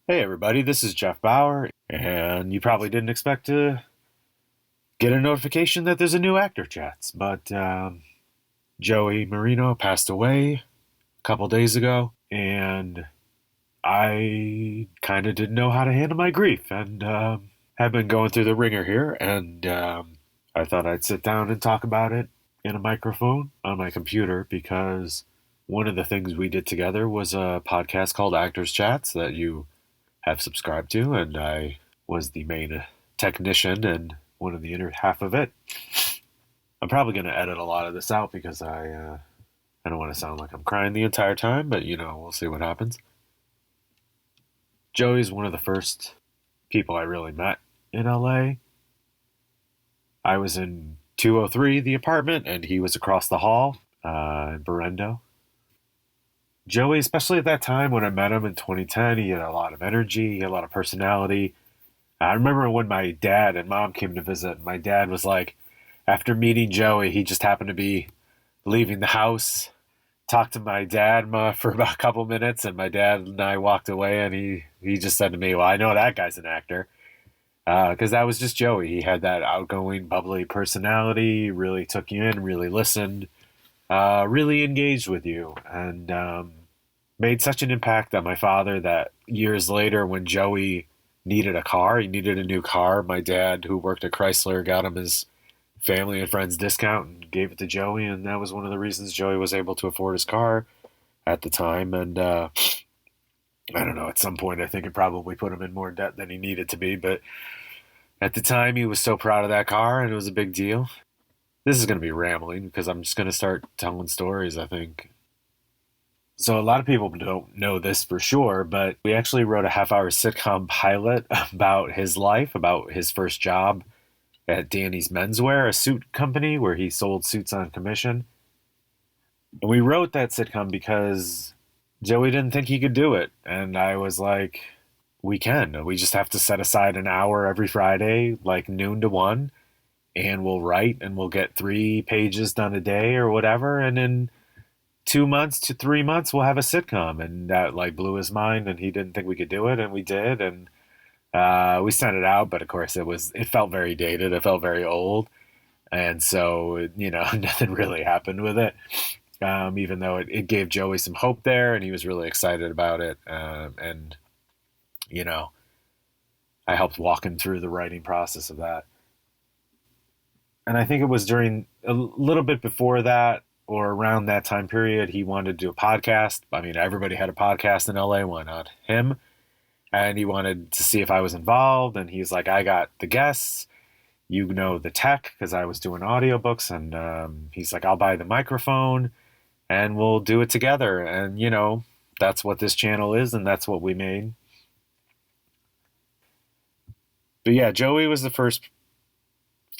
Hey everybody, this is Jeff Bauer, and you probably didn't expect to get a notification that there's a new Actor Chats, but Joey Marino passed away a couple days ago, and I kind of didn't know how to handle my grief, and have been going through the ringer here, and I thought I'd sit down and talk about it in a microphone on my computer because one of the things we did together was a podcast called Actors Chats that you have subscribed to, and I was the main technician and one of the inner half of it. I'm probably going to edit a lot of this out because I don't want to sound like I'm crying the entire time, but we'll see what happens. Joey's one of the first people I really met in LA. I was in 203, the apartment, and he was across the hall in Berendo. Joey, especially at that time when I met him in 2010, he had a lot of energy, he had a lot of personality. I remember when my dad and mom came to visit, my dad was like, after meeting Joey, he just happened to be leaving the house, talked to my dad for about a couple minutes, and my dad and I walked away, and he just said to me, well, I know that guy's an actor. Because that was just Joey. He had that outgoing, bubbly personality, really took you in, really listened, really engaged with you, and made such an impact on my father that years later, when Joey needed a car, he needed a new car, my dad, who worked at Chrysler, got him his family and friends discount and gave it to Joey, and that was one of the reasons Joey was able to afford his car at the time. And I don't know, at some point I think it probably put him in more debt than he needed to be, but at the time he was so proud of that car and it was a big deal. This is going to be rambling because I'm just going to start telling stories, I think. So a lot of people don't know this for sure, but we actually wrote a half-hour sitcom pilot about his life, about his first job at Danny's Menswear, a suit company where he sold suits on commission. And we wrote that sitcom because Joey didn't think he could do it. And I was like, we can. We just have to set aside an hour every Friday, like noon to 1, and we'll write and we'll get 3 pages done a day or whatever. And in 2 months to 3 months, we'll have a sitcom. And that like blew his mind and he didn't think we could do it. And we did. And we sent it out, but of course it felt very dated. It felt very old. And so, nothing really happened with it. Even though it gave Joey some hope there and he was really excited about it. And, I helped walk him through the writing process of that. And I think it was during a little bit before that or around that time period, he wanted to do a podcast. I mean, everybody had a podcast in LA, why not him? And he wanted to see if I was involved. And he's like, I got the guests, the tech, because I was doing audiobooks. And he's like, I'll buy the microphone and we'll do it together. And, that's what this channel is. And that's what we made. But yeah, Joey was the first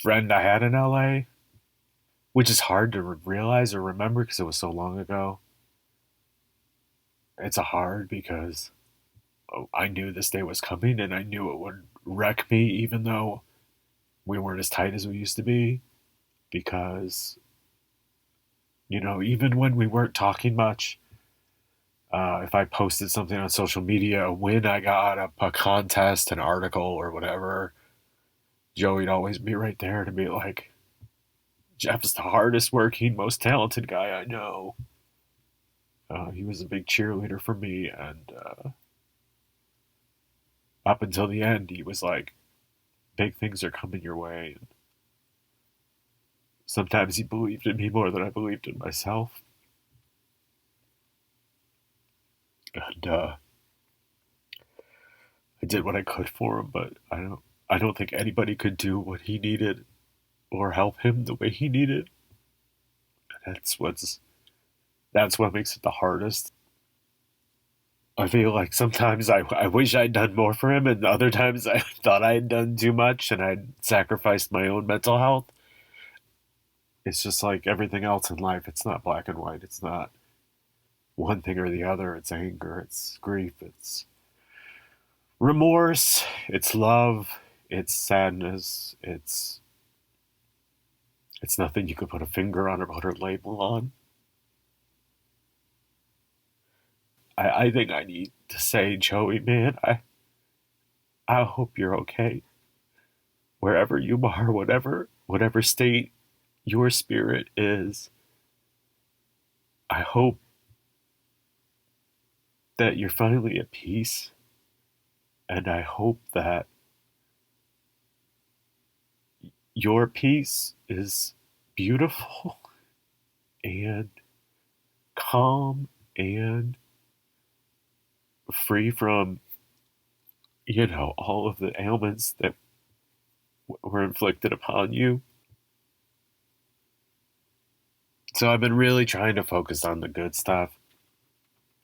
friend I had in LA, which is hard to realize or remember because it was so long ago. It's hard because I knew this day was coming and I knew it would wreck me even though we weren't as tight as we used to be. Because, even when we weren't talking much, if I posted something on social media, when I got a contest, an article, or whatever, Joey'd always be right there to be like, Jeff's the hardest working, most talented guy I know. He was a big cheerleader for me, and up until the end, he was like, big things are coming your way. And sometimes he believed in me more than I believed in myself. And I did what I could for him, but I don't think anybody could do what he needed or help him the way he needed. And that's what makes it the hardest. I feel like sometimes I wish I'd done more for him, and other times I thought I had done too much and I'd sacrificed my own mental health. It's just like everything else in life. It's not black and white. It's not one thing or the other. It's anger, it's grief, it's remorse, it's love, it's sadness, it's nothing you could put a finger on or put a label on. I think I need to say, Joey, man, I hope you're okay. Wherever you are, whatever state your spirit is, I hope that you're finally at peace. And I hope that your peace is beautiful and calm and free from, all of the ailments that were inflicted upon you. So I've been really trying to focus on the good stuff.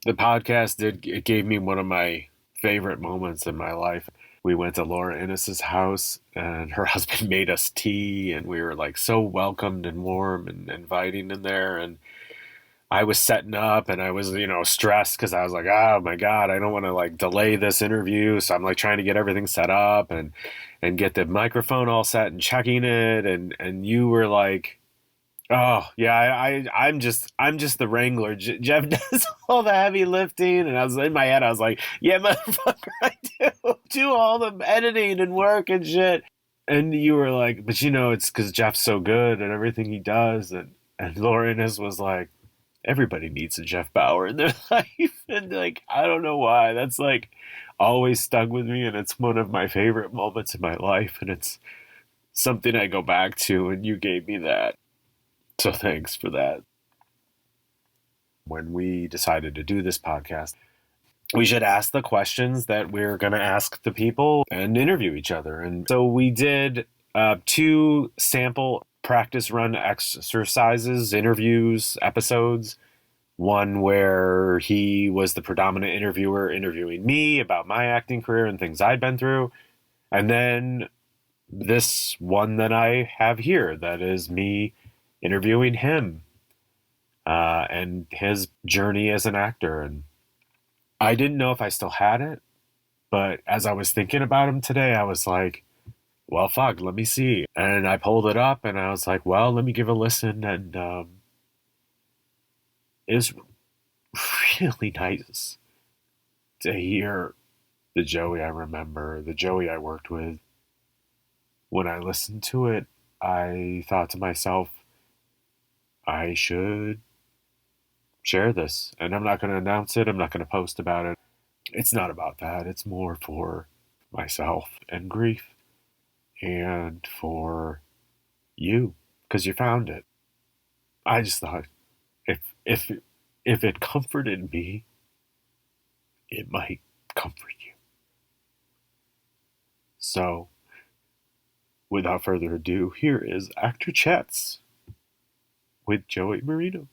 The podcast it gave me one of my favorite moments in my life. We went to Laura Innes's house and her husband made us tea and we were like so welcomed and warm and inviting in there. And I was setting up and I was, stressed because I was like, oh my God, I don't want to like delay this interview. So I'm like trying to get everything set up and get the microphone all set and checking it. And you were like, oh yeah, I'm just the wrangler. Jeff does all the heavy lifting, and I was in my head. I was like, yeah, motherfucker, I do all the editing and work and shit. And you were like, but it's because Jeff's so good at everything he does. And Lauren was like, everybody needs a Jeff Bauer in their life, and like I don't know why. That's like always stuck with me, and it's one of my favorite moments in my life, and it's something I go back to. And you gave me that. So thanks for that. When we decided to do this podcast, we should ask the questions that we're going to ask the people and interview each other. And so we did 2 sample practice run exercises, interviews, episodes. One where he was the predominant interviewer interviewing me about my acting career and things I'd been through. And then this one that I have here that is me interviewing him and his journey as an actor. And I didn't know if I still had it, but as I was thinking about him today, I was like, well, fuck, let me see. And I pulled it up and I was like, well, let me give a listen. And it was really nice to hear the Joey I remember, the Joey I worked with. When I listened to it, I thought to myself, I should share this. And I'm not going to announce it. I'm not going to post about it. It's not about that. It's more for myself and grief and for you because you found it. I just thought if if it comforted me, it might comfort you. So, without further ado, here is Actor Chats with Joey Marino.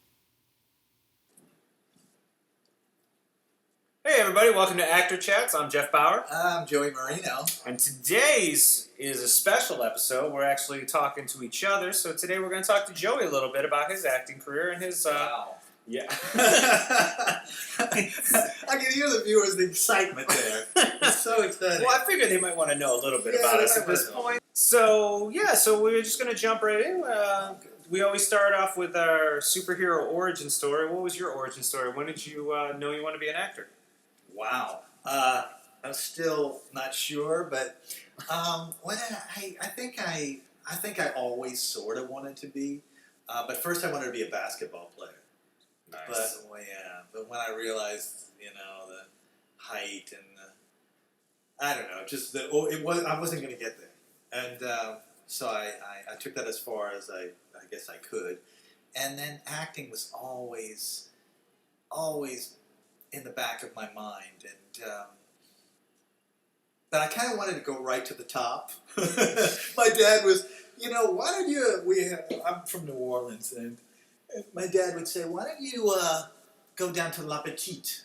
Hey everybody, welcome to Actor Chats. I'm Jeff Bauer. I'm Joey Marino. And today's is a special episode. We're actually talking to each other. So today we're going to talk to Joey a little bit about his acting career and his... Wow. Yeah. I can hear the viewers' the excitement there. It's so exciting. Well, I figured they might want to know a little bit about us at this point. So we're just going to jump right in. We always start off with our superhero origin story. What was your origin story? When did you know you want to be an actor? Wow. I'm still not sure, but what I think I always sort of wanted to be. But first, I wanted to be a basketball player. Nice. But when I realized, the height and I don't know, just I wasn't going to get there, and so I took that as far as I guess I could, and then acting was always in the back of my mind, and but I kind of wanted to go right to the top. My dad was, why don't you? I'm from New Orleans, and my dad would say, why don't you go down to La Petite?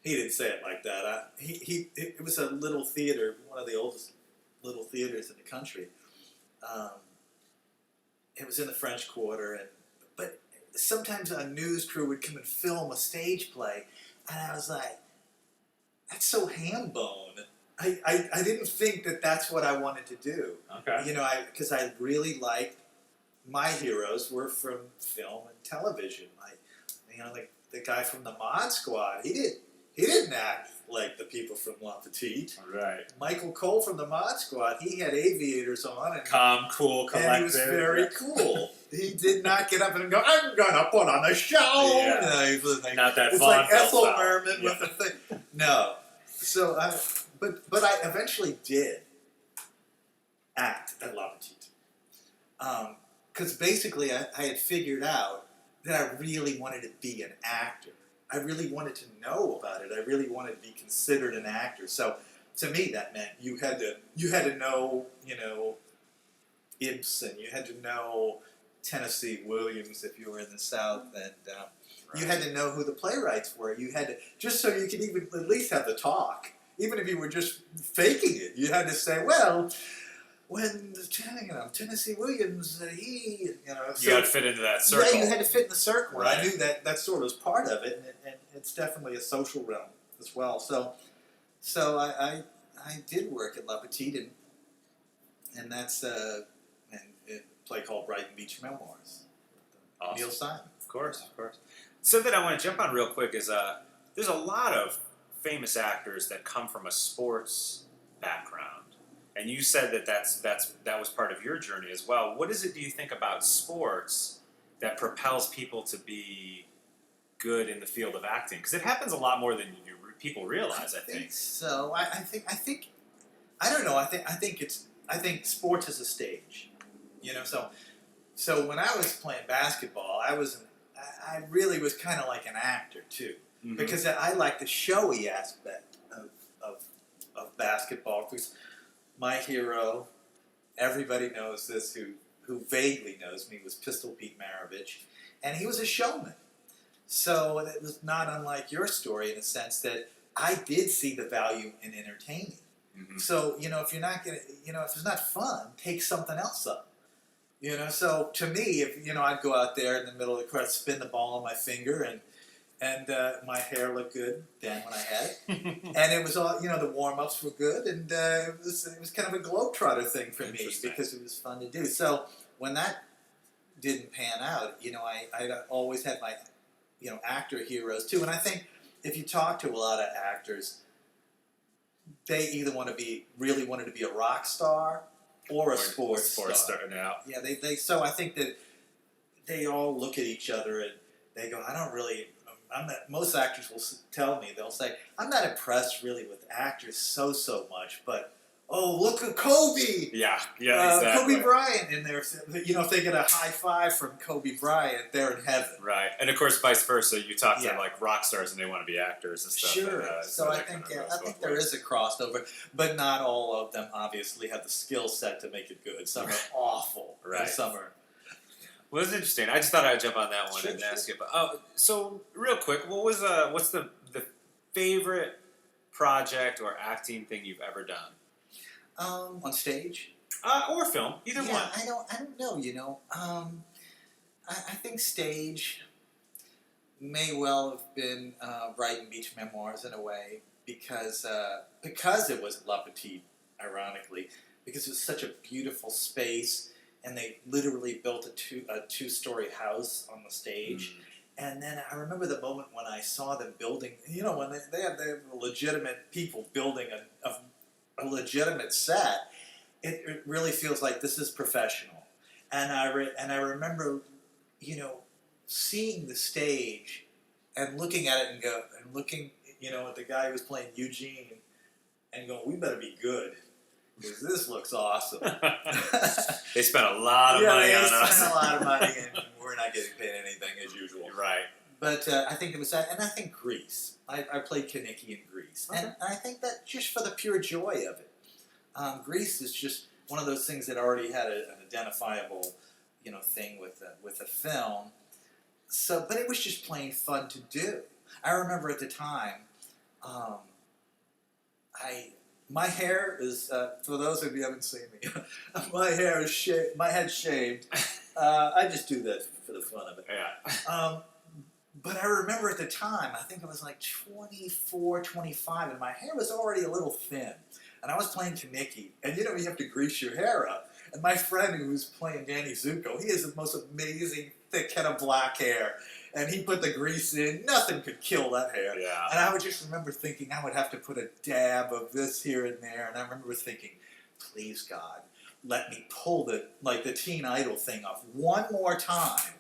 He didn't say it like that. It was a little theater, one of the oldest little theaters in the country. It was in the French Quarter, but sometimes a news crew would come and film a stage play, and I was like, that's so ham bone. I didn't think that that's what I wanted to do. Okay. Because I really liked, my heroes were from film and television. The guy from the Mod Squad, he didn't act. like the people from La Petite. Right. Michael Cole from the Mod Squad, he had aviators on. And Calm, cool, collected. And he was very cool. He did not get up and go, I'm going to put on a show. Yeah. He was like, Not that it's like Ethel style. Merman with the thing. No. So but I eventually did act at La Petite. Because basically I had figured out that I really wanted to be an actor. I really wanted to know about it. I really wanted to be considered an actor. So to me, that meant you had to know, Ibsen. You had to know Tennessee Williams if you were in the South, and you had to know who the playwrights were. You had to, just so you could even at least have the talk, even if you were just faking it. You had to say, well, when Tennessee Williams, he, You got to fit into that circle. Yeah, you had to fit in the circle. Right. I knew that sort of was part of it, and it's definitely a social realm as well. So I did work at La Petite, and that's a play called Brighton Beach Memoirs. Awesome. Neil Simon. Of course. Something I want to jump on real quick is there's a lot of famous actors that come from a sports background. And you said that was part of your journey as well. What is it, do you think, about sports that propels people to be good in the field of acting? Because it happens a lot more than people realize. I think so. I think I don't know. I think sports is a stage. So when I was playing basketball, I really was kind of like an actor too, because I like the showy aspect of basketball. Because my hero, everybody knows this who vaguely knows me, was Pistol Pete Maravich, and he was a showman. So it was not unlike your story in the sense that I did see the value in entertaining. Mm-hmm. So, if you're not gonna, if it's not fun, take something else up. So to me, if I'd go out there in the middle of the court, spin the ball on my finger, and my hair looked good then when I had it, and it was all the warm-ups were good, and it was kind of a globetrotter thing for me because it was fun to do. So when that didn't pan out, I always had my actor heroes too, and I think if you talk to a lot of actors, they either really wanted to be a rock star or a sports star. Now. Yeah, they. So I think that they all look at each other and they go, I'm not. Most actors will tell me, they'll say, I'm not impressed really with actors so much, but look at Kobe. Yeah, exactly. Kobe Bryant in there. If they get a high five from Kobe Bryant, they're in heaven. Right, and of course, vice versa. You talk to like rock stars, and they want to be actors and stuff. Sure. And, so I think there is a crossover, but not all of them obviously have the skill set to make it good. Some are awful, right? And some are. Well, it's interesting. I just thought I'd jump on that one and ask you. So real quick, what's the favorite project or acting thing you've ever done? On stage? Or film, either one. I don't know. I think stage may well have been Brighton Beach Memoirs in a way because it was La Petite, ironically, because it was such a beautiful space. And they literally built a two-story house on the stage. And then I remember the moment when I saw them building, when they have legitimate people building a legitimate set, it really feels like this is professional. And I remember, seeing the stage and looking at it and looking, at the guy who was playing Eugene and going, we better be good. Because this looks awesome. They spent a lot of money on us. Yeah, they spent a lot of money, and we're not getting paid anything as usual. Right. But I think it was that, and I think Grease. I played Kaniki in Grease. Okay. And I think that just for the pure joy of it. Grease is just one of those things that already had an identifiable, thing with the film. So, but it was just plain fun to do. I remember at the time, my hair is, for those of you who haven't seen me, my hair is shaved, my head's shaved. I just do that for the fun of it. Yeah. But I remember at the time, I think I was like 24, 25, and my hair was already a little thin. And I was playing Kaniki, and you have to grease your hair up. And my friend who was playing Danny Zuko, he has the most amazing thick head of black hair. and he put the grease in. Nothing could kill that hair. Yeah. And I would just remember thinking I would have to put a dab of this here and there. And I remember thinking, please God, let me pull the Teen Idol thing off one more time.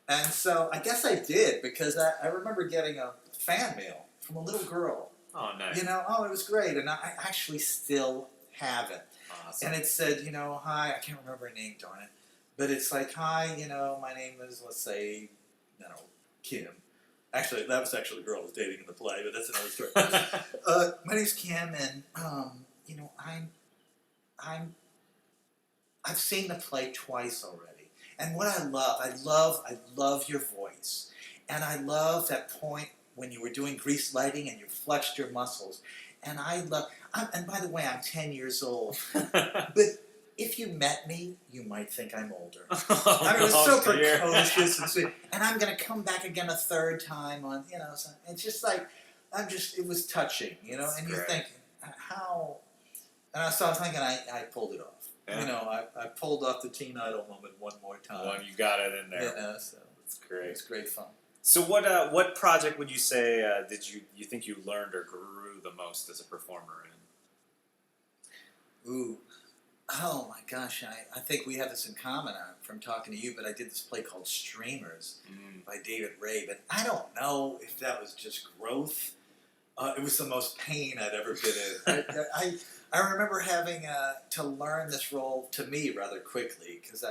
And so I guess I did, because I remember getting a fan mail from a little girl. Oh, nice. You know, oh, it was great. And I actually still have it. Awesome. And it said, you know, hi, I can't remember her name, darn it. But it's like, hi, you know, my name is, let's say, you know, Kim. Actually, that was actually the girl I was dating in the play, but that's another story. My name's Kim, and, you know, I've seen the play twice already. And what I love your voice. And I love that point when you were doing grease lighting and you flexed your muscles. And and by the way, I'm 10 years old. But if you met me, you might think I'm older. I mean, it was so precocious and sweet. And I'm going to come back again a third time on, you know, so it's just like, it was touching, you know, and you think, how, and so I'm thinking I pulled it off. Yeah. You know, I pulled off the Teen Idol moment one more time. Well, you got it in there. You know, so it's great. It was great fun. So what project would you say did you think you learned or grew the most as a performer in? Ooh. Oh my gosh, I think we have this in common from talking to you, but I did this play called Streamers by David Ray, but I don't know if that was just growth. It was the most pain I'd ever been in. I remember having to learn this role, to me, rather quickly, because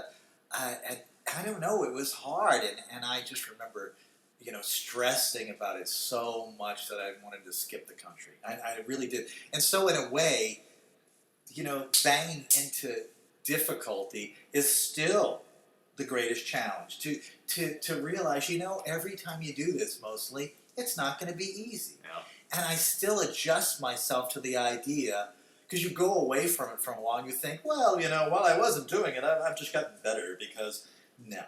I don't know, it was hard, and I just remember, you know, stressing about it so much that I wanted to skip the country. I really did. And so in a way, you know, banging into difficulty is still the greatest challenge. To realize, you know, every time you do this, mostly, it's not going to be easy. Yeah. And I still adjust myself to the idea, because you go away from it for a while and you think, well, you know, while I wasn't doing it, I've just gotten better, because, no.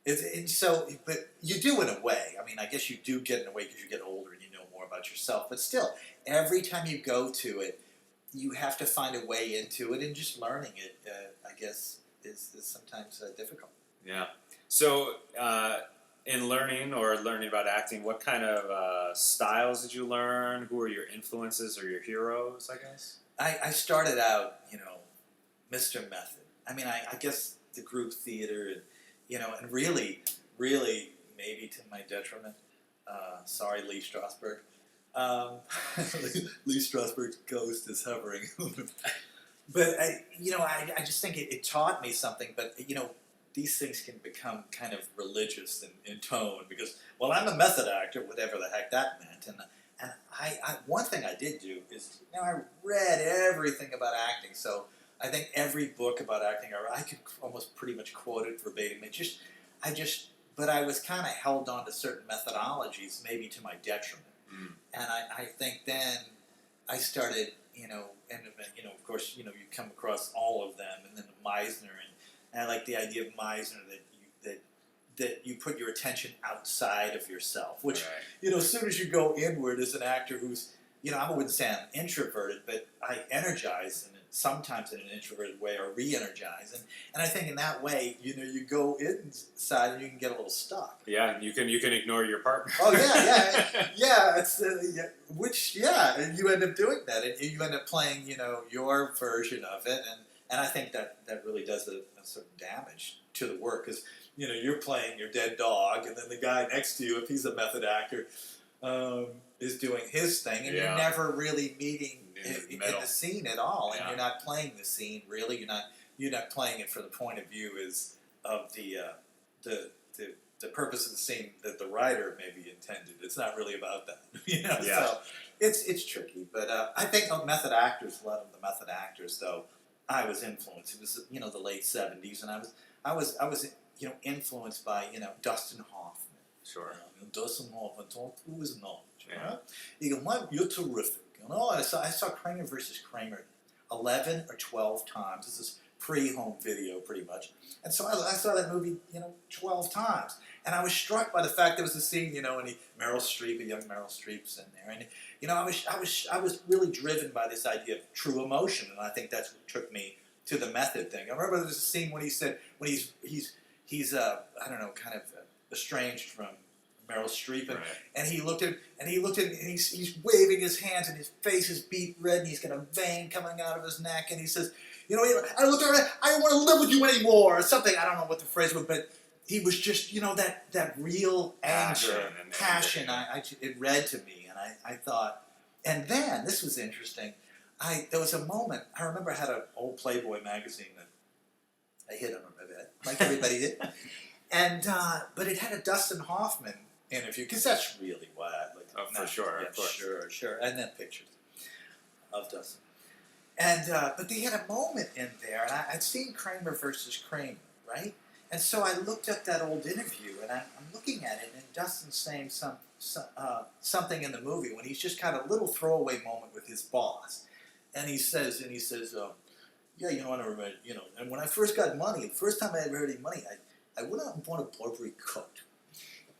But you do in a way. I mean, I guess you do get in a way because you get older and you know more about yourself. But still, every time you go to it, you have to find a way into it, and just learning it, I guess, is sometimes difficult. Yeah. So, in learning about acting, what kind of styles did you learn? Who are your influences or your heroes, I guess? I started out, you know, Mr. Method. I mean, I guess the group theater, and, you know, and really, maybe to my detriment, sorry, Lee Strasberg. Lee Strasberg's ghost is hovering. But, you know, I just think it taught me something, but, you know, these things can become kind of religious in tone, because, well, I'm a method actor, whatever the heck that meant, and I one thing I did do is, you know, I read everything about acting, so I think every book about acting, I could almost pretty much quote it verbatim. But I was kind of held on to certain methodologies, maybe to my detriment. And I think then I started, you know, and, you know, of course, you know, you come across all of them, and then Meisner, and I like the idea of Meisner that you put your attention outside of yourself, which, you know, as soon as you go inward as an actor who's, you know, I wouldn't say I'm introverted, but I energize, and sometimes in an introverted way, or re-energize, and I think in that way, you know, you go inside and you can get a little stuck. Yeah, you can ignore your partner. Oh yeah. It's and you end up doing that, and you end up playing, you know, your version of it, and I think that really does a certain damage to the work, because, you know, you're playing your dead dog, and then the guy next to you, if he's a method actor, is doing his thing, and you're never really meeting in the scene at all, and you're not playing the scene really. You're not playing it for the point of view of the purpose of the scene that the writer maybe intended. It's not really about that, you know. Yeah. So it's tricky, but I think of method actors. A lot of the method actors, though, I was influenced. It was, you know, the late '70s, and I was you know, influenced by, you know, Dustin Hoffman. Sure. Dustin Hoffman, who is not. Yeah. You go, you're terrific. You know, I saw Kramer versus Kramer 11 or 12 times. This is pre-home video, pretty much. And so I saw that movie, you know, 12 times. And I was struck by the fact there was a scene, you know, and Meryl Streep, a young Meryl Streep's in there. And, you know, I was really driven by this idea of true emotion. And I think that's what took me to the method thing. I remember there was a scene when he said, when he's I don't know, kind of estranged from Meryl Streep, Right. and he looked at and he's waving his hands, and his face is beet red, and he's got a vein coming out of his neck, and he says, I looked at her, I don't want to live with you anymore, or something. I don't know what the phrase was, but he was just, that real anger, passion. It read to me, and I thought, and then this was interesting. There was a moment. I remember I had an old Playboy magazine that I hid on a bit, like everybody did, and but it had a Dustin Hoffman interview, because that's really what I like. Oh, for sure, yeah, of course. sure, and then pictures of Dustin. And but they had a moment in there, and I'd seen Kramer versus Kramer, right? And so I looked up that old interview, and I'm looking at it, and Dustin's saying something in the movie when he's just got a little throwaway moment with his boss, and he says, yeah, and when I first got money, the first time I ever had any money, I went out and bought a Burberry coat,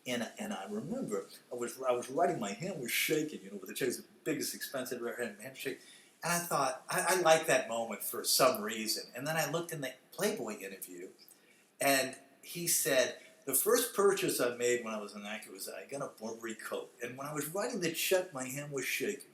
and I remember I was writing, my hand was shaking, but the check's the biggest expense I'd ever had, my hand was shaking. And I thought, I liked that moment for some reason. And then I looked in the Playboy interview, and he said, the first purchase I made when I was an actor was I got a Burberry coat. And when I was writing the check, my hand was shaking,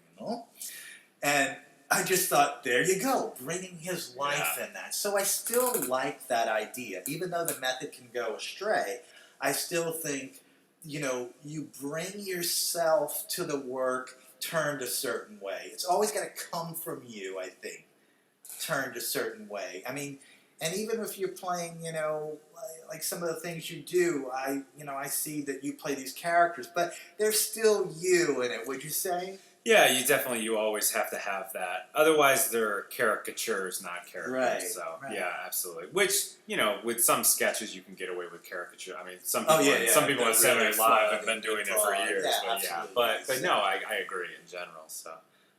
And I just thought, there you go, bringing his life in that. So I still like that idea. Even though the method can go astray, I still think, you bring yourself to the work turned a certain way. It's always got to come from you, I think, turned a certain way. I mean, and even if you're playing, like some of the things you do, I see that you play these characters, but there's still you in it, would you say? Yeah, you always have to have that. Otherwise, they're caricatures, not characters. Right. So, right. yeah, absolutely. Which, with some sketches, you can get away with caricature. I mean, some people at Saturday Night Live have been doing it for years. But no, I agree in general. So,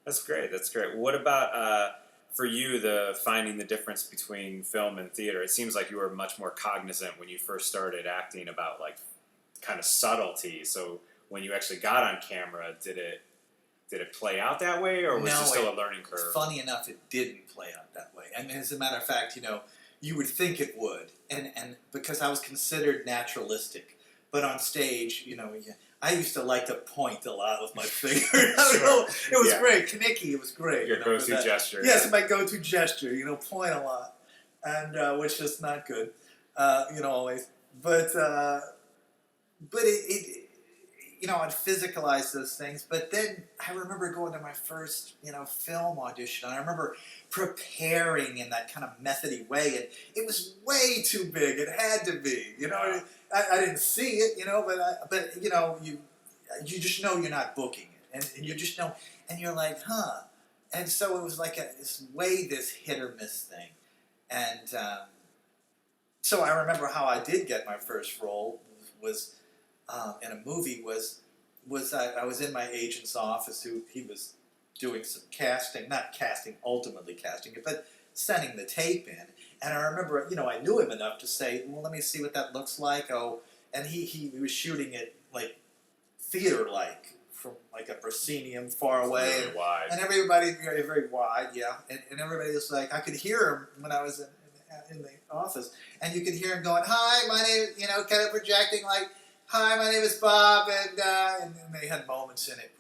that's great. What about for you, finding the difference between film and theater? It seems like you were much more cognizant when you first started acting about, like, kind of subtlety. So, when you actually got on camera, did it play out that way, or was it still a learning curve? Funny enough, it didn't play out that way. I mean, as a matter of fact, you would think it would, and because I was considered naturalistic, but on stage, I used to like to point a lot with my finger. It was great. Kaneki, it was great. Your go-to gesture. Yes, my go-to gesture. Point a lot, and which is not good, always. But it I'd physicalize those things. But then I remember going to my first, film audition. And I remember preparing in that kind of methody way. And it was way too big. It had to be, I didn't see it, but you just know you're not booking it. And you just know, and you're like, huh. And so it was like this hit or miss thing. And so I remember how I did get my first role was in a movie was I was in my agent's office. He was doing some casting, not casting, ultimately casting it, but sending the tape in. And I remember, I knew him enough to say, well, let me see what that looks like. Oh, and he was shooting it like theater-like, from like a proscenium far away. Very wide. And everybody, very, very wide, yeah. And everybody was like, I could hear him when I was in the office. And you could hear him going, hi, my name, kind of projecting like, hi, my name is Bob, and then they had moments in it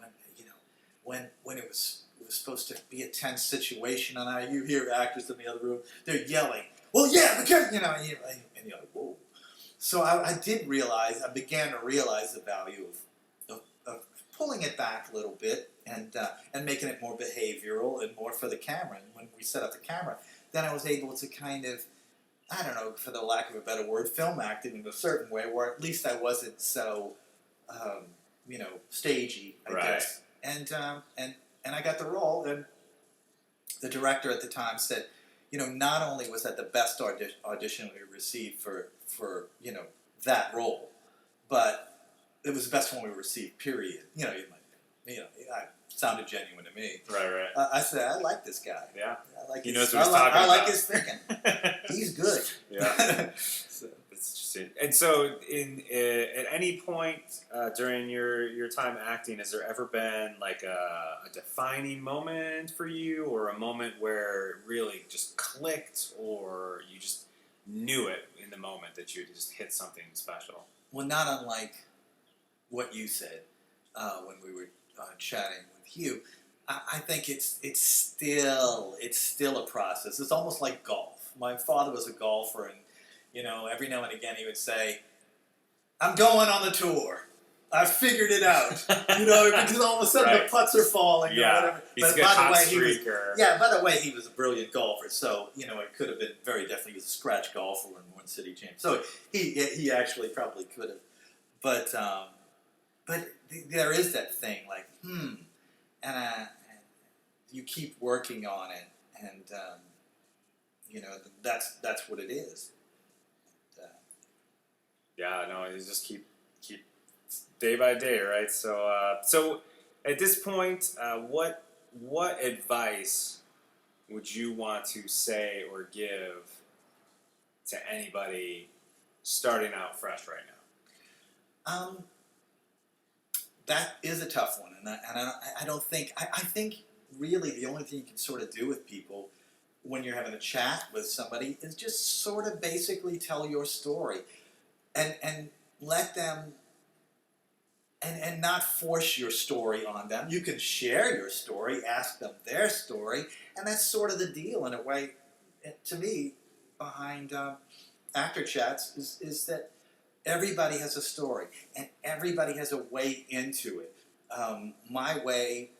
when it was supposed to be a tense situation, and you hear actors in the other room, they're yelling, well, yeah, because, and you're like, whoa. So I began to realize the value of pulling it back a little bit and making it more behavioral and more for the camera. And when we set up the camera, then I was able to kind of, I don't know, for the lack of a better word, film acted in a certain way where at least I wasn't so, stagey, I guess. And I got the role, and the director at the time said, not only was that the best audition we received for that role, but it was the best one we received, period. It sounded genuine to me. Right. I said, I like this guy. Yeah. I like he his, knows what he's talking about. I like his thinking. He's good. Yeah. So, that's interesting. And so, at any point during your time acting, has there ever been like a defining moment for you, or a moment where it really just clicked, or you just knew it in the moment that you just hit something special? Well, not unlike what you said when we were chatting with you. I think it's still a process. It's almost like golf. My father was a golfer, and every now and again he would say, "I'm going on the tour. I figured it out." Because all of a sudden the putts are falling or whatever. He's But a good hot streaker. by the way, he was a brilliant golfer. So it could have been very definitely. He was a scratch golfer when One City Champ. So he actually probably could have. But there is that thing like and you keep working on it, and that's what it is. Yeah, no, you just keep day by day, right? So at this point, what advice would you want to say or give to anybody starting out fresh right now? That is a tough one, and I don't think I think really the only thing you can sort of do with people when you're having a chat with somebody is just sort of basically tell your story, and let them. And not force your story on them. You can share your story, ask them their story, and that's sort of the deal in a way. To me, behind actor chats is that everybody has a story and everybody has a way into it. My way,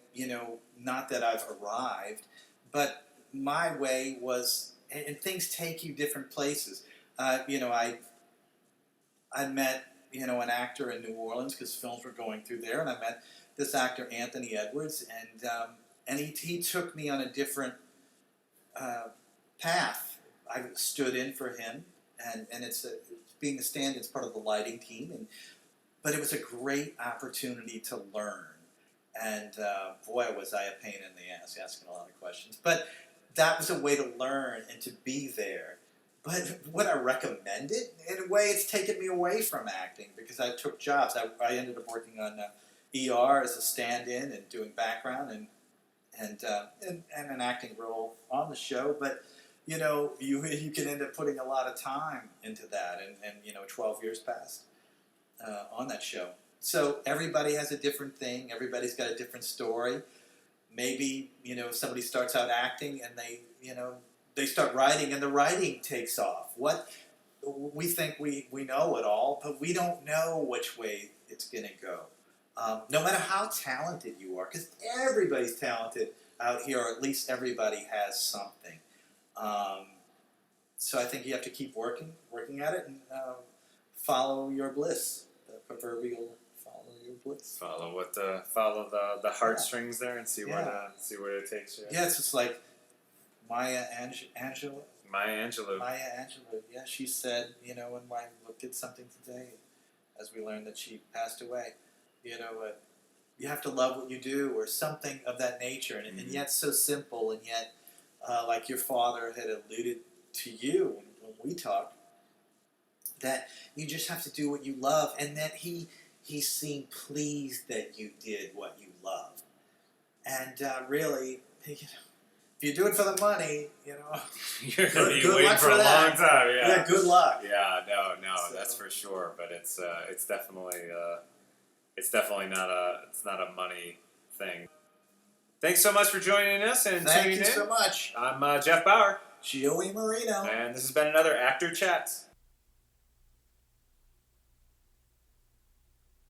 not that I've arrived, but my way was, and things take you different places. I met an actor in New Orleans because films were going through there, and I met this actor Anthony Edwards, and he took me on a different path. I stood in for him, and being a stand-in is part of the lighting team, but it was a great opportunity to learn, and boy was I a pain in the ass asking a lot of questions, but that was a way to learn and to be there. But would I recommend it? In a way, it's taken me away from acting because I took jobs. I ended up working on ER as a stand-in and doing background and an acting role on the show. But you can end up putting a lot of time into that, and 12 years passed on that show. So everybody has a different thing. Everybody's got a different story. Maybe if somebody starts out acting and they start writing, and the writing takes off. What we think we know it all, but we don't know which way it's going to go. No matter how talented you are, because everybody's talented out here, or at least everybody has something. So I think you have to keep working at it, and follow your bliss, the proverbial follow your bliss. Follow the heartstrings there, and see where it takes you. Yeah, it's just like Maya Angelou. Maya Angelou. Yeah, she said, when I looked at something today, as we learned that she passed away, you have to love what you do, or something of that nature, and yet so simple, and yet like your father had alluded to you when we talked, that you just have to do what you love, and that he seemed pleased that you did what you love, and really, if you do it for the money, you're going to be waiting for a long time. Yeah, good luck. Yeah, no, that's for sure. But it's definitely not a money thing. Thanks so much for joining us and tuning in. Thank you so much. I'm Jeff Bauer. Joey Marino. And this has been another Actor Chats.